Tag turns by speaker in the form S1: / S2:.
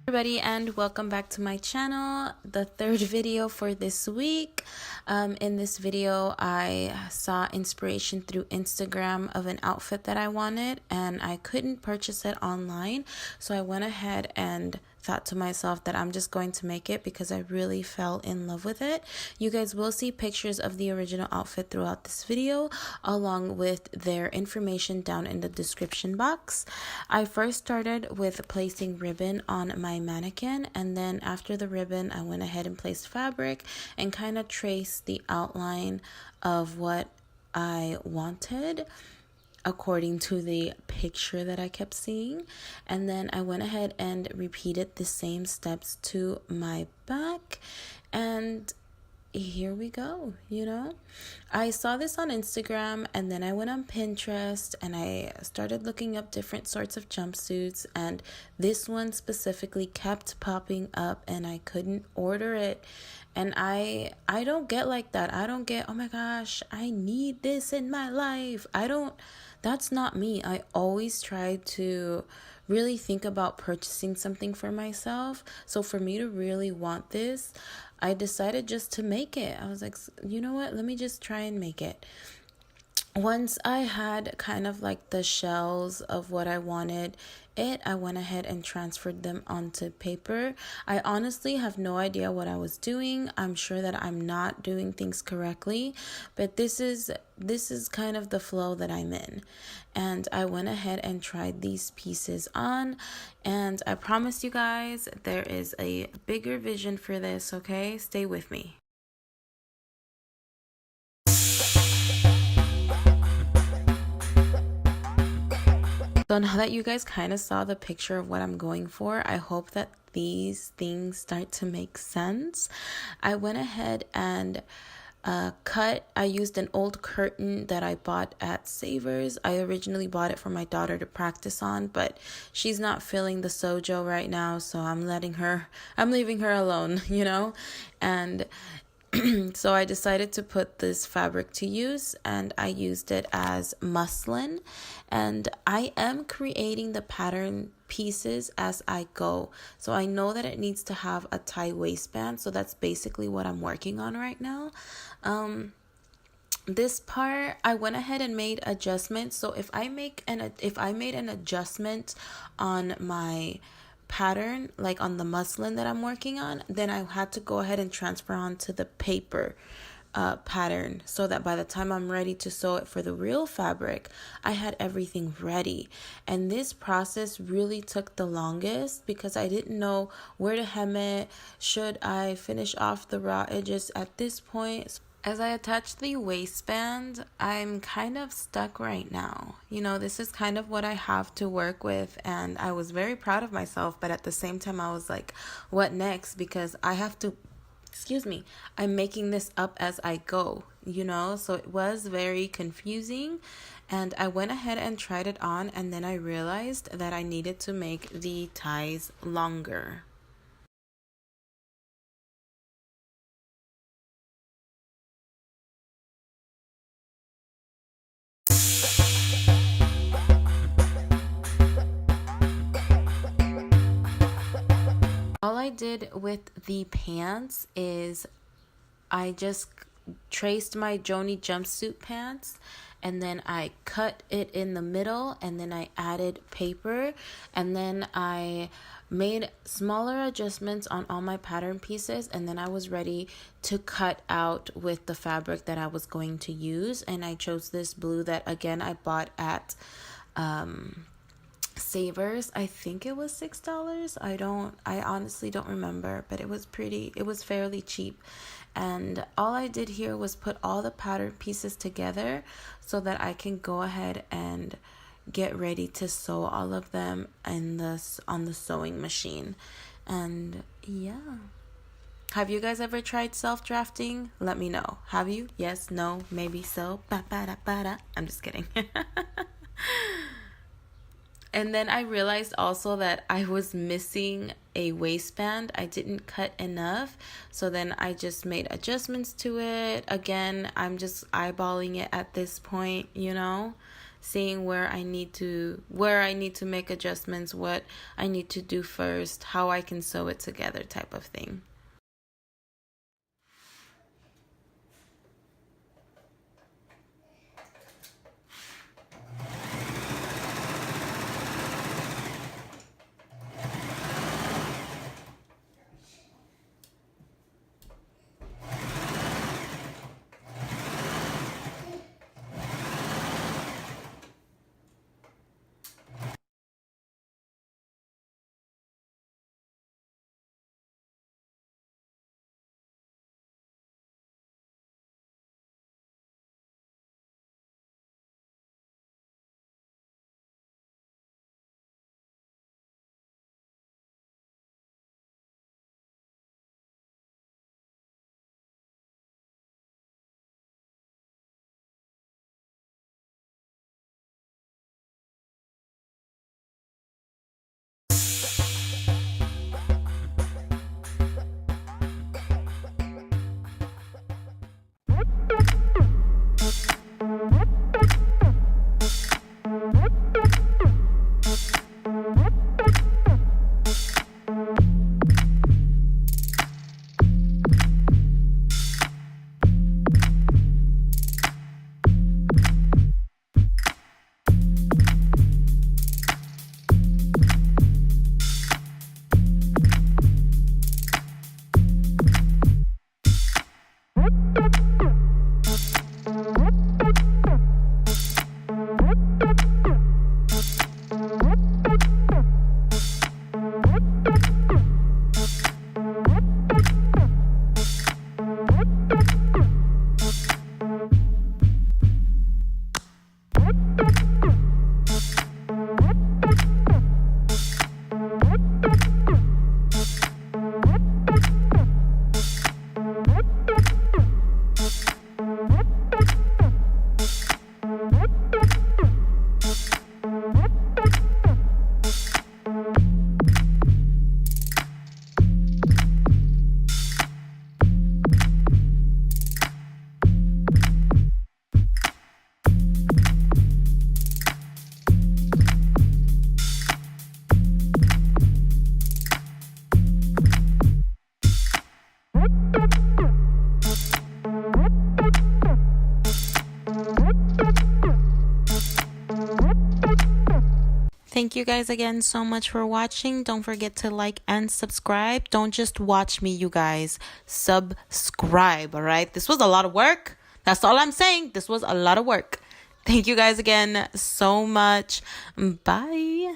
S1: Everybody, and welcome back to my channel, the third video for this week. In this video I saw inspiration through Instagram of an outfit that I wanted, and I couldn't purchase it online, so I went ahead and thought to myself that I'm just going to make it because I really fell in love with it. You guys will see pictures of the original outfit throughout this video, along with their information down in the description box. I first started with placing ribbon on my mannequin, and then after the ribbon I went ahead and placed fabric and kind of traced the outline of what I wanted according to the picture that I kept seeing. And then I went ahead and repeated the same steps to my back, and here we go. I saw this on Instagram, and then I went on Pinterest and I started looking up different sorts of jumpsuits, and this one specifically kept popping up and I couldn't order it. And I don't get like that. I don't get, oh my gosh, I need this in my life. That's not me. I always try to really think about purchasing something for myself. So for me to really want this, I decided just to make it. I was like, you know what? Let me just try and make it. Once I had kind of like the shells of what I wanted, I went ahead and transferred them onto paper. I honestly have no idea what I was doing. I'm sure that I'm not doing things correctly, but this is kind of the flow that I'm in. And I went ahead and tried these pieces on, and I promise you guys there is a bigger vision for this, okay? Stay with me. So now that you guys kind of saw the picture of what I'm going for, I hope that these things start to make sense. I went ahead and I used an old curtain that I bought at Savers. I originally bought it for my daughter to practice on, but she's not feeling the sojo right now, so I'm leaving her alone, and so I decided to put this fabric to use, and I used it as muslin, and I am creating the pattern pieces as I go. So I know that it needs to have a tie waistband, so that's basically what I'm working on right now. This part I went ahead and made adjustments. So if I made an adjustment on my pattern, like on the muslin that I'm working on, then I had to go ahead and transfer on to the paper pattern, so that by the time I'm ready to sew it for the real fabric, I had everything ready. And this process really took the longest because I didn't know where to hem it. Should I finish off the raw edges at this point? As I attach the waistband, I'm kind of stuck right now. This is kind of what I have to work with, and I was very proud of myself, but at the same time I was like, what next? Because I'm making this up as I go, so it was very confusing. And I went ahead and tried it on, and then I realized that I needed to make the ties longer. All I did with the pants is I just traced my Joni jumpsuit pants, and then I cut it in the middle, and then I added paper, and then I made smaller adjustments on all my pattern pieces, and then I was ready to cut out with the fabric that I was going to use. And I chose this blue that again I bought at Savers. I think it was $6. I honestly don't remember, but it was fairly cheap. And all I did here was put all the pattern pieces together so that I can go ahead and get ready to sew all of them on the sewing machine. And yeah. Have you guys ever tried self-drafting? Let me know. Have you? Yes, no, maybe so. I'm just kidding. And then I realized also that I was missing a waistband. I didn't cut enough. So then I just made adjustments to it. Again, I'm just eyeballing it at this point, seeing where I need to make adjustments, what I need to do first, how I can sew it together type of thing. Thank you guys again so much for watching. Don't forget to like and subscribe. Don't just watch me, you guys. Subscribe, all right? This was a lot of work. That's all I'm saying. This was a lot of work. Thank you guys again so much. Bye.